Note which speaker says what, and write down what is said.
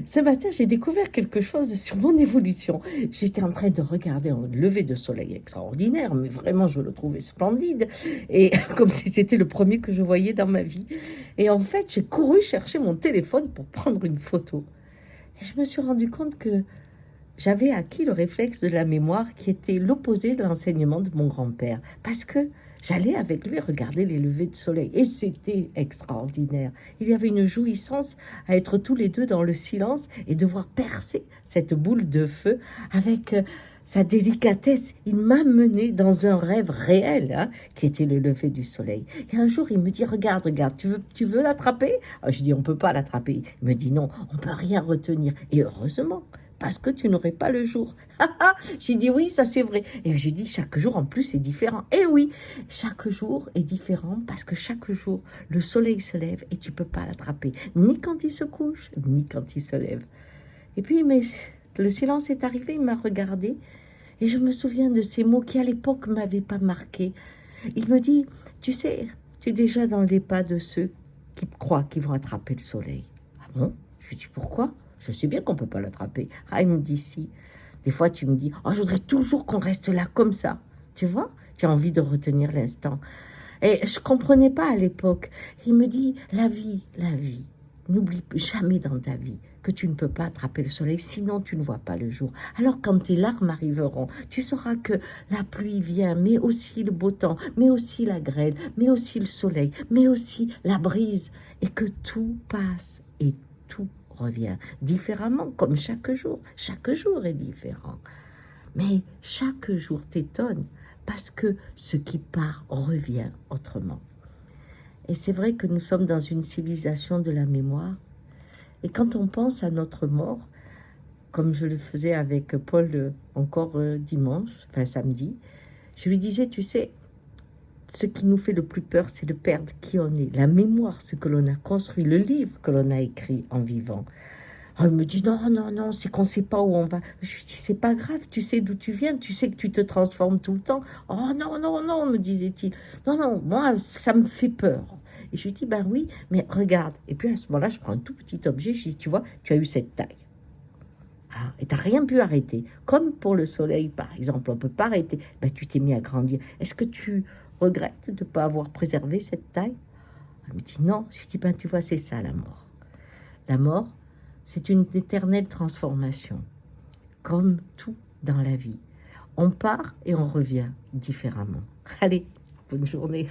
Speaker 1: Ce matin, j'ai découvert quelque chose sur mon évolution. J'étais en train de regarder un lever de soleil extraordinaire, mais vraiment, je le trouvais splendide, et comme si c'était le premier que je voyais dans ma vie. Et en fait, j'ai couru chercher mon téléphone pour prendre une photo. Et je me suis rendu compte que j'avais acquis le réflexe de la mémoire qui était l'opposé de l'enseignement de mon grand-père. Parce que j'allais avec lui regarder les levées de soleil. Et c'était extraordinaire. Il y avait une jouissance à être tous les deux dans le silence et de voir percer cette boule de feu avec sa délicatesse. Il m'a mené dans un rêve réel, hein, qui était le lever du soleil. Et un jour, il me dit, regarde, regarde, tu veux l'attraper? Je dis, on ne peut pas l'attraper. Il me dit, non, on ne peut rien retenir. Et heureusement, parce que tu n'aurais pas le jour. J'ai dit oui, ça c'est vrai. Et j'ai dit chaque jour en plus est différent. Et oui, chaque jour est différent parce que chaque jour le soleil se lève et tu peux pas l'attraper, ni quand il se couche, ni quand il se lève. Et puis mais le silence est arrivé, il m'a regardé et je me souviens de ces mots qui à l'époque m'avaient pas marqué. Il me dit, tu sais, tu es déjà dans les pas de ceux qui croient qu'ils vont attraper le soleil. Ah bon? Je lui dis pourquoi? Je sais bien qu'on ne peut pas l'attraper. Ah, il me dit si. Des fois, tu me dis, oh, je voudrais toujours qu'on reste là comme ça. Tu vois? Tu as envie de retenir l'instant. Et je ne comprenais pas à l'époque. Il me dit, la vie. N'oublie jamais dans ta vie que tu ne peux pas attraper le soleil, sinon tu ne vois pas le jour. Alors quand tes larmes arriveront, tu sauras que la pluie vient, mais aussi le beau temps, mais aussi la grêle, mais aussi le soleil, mais aussi la brise, et que tout passe et tout revient différemment, comme chaque jour. Chaque jour est différent. Mais chaque jour t'étonne, parce que ce qui part revient autrement. Et c'est vrai que nous sommes dans une civilisation de la mémoire. Et quand on pense à notre mort, comme je le faisais avec Paul encore dimanche, enfin samedi, je lui disais, tu sais, ce qui nous fait le plus peur, c'est de perdre qui on est, la mémoire, ce que l'on a construit, le livre que l'on a écrit en vivant. Oh, il me dit, non, non, non, c'est qu'on ne sait pas où on va. Je lui dis, c'est pas grave, tu sais d'où tu viens, tu sais que tu te transformes tout le temps. Oh non, non, non, me disait-il. Non, non, moi, ça me fait peur. Et je lui dis, ben oui, mais regarde. Et puis à ce moment-là, je prends un tout petit objet, je dis, tu vois, tu as eu cette taille. Ah, et tu n'as rien pu arrêter. Comme pour le soleil, par exemple, on ne peut pas arrêter. Ben, tu t'es mis à grandir. Est-ce que tu regrettes de ne pas avoir préservé cette taille? Elle me dit, non. Je lui dis, ben tu vois, c'est ça la mort. La mort, c'est une éternelle transformation, comme tout dans la vie. On part et on revient différemment. Allez, bonne journée.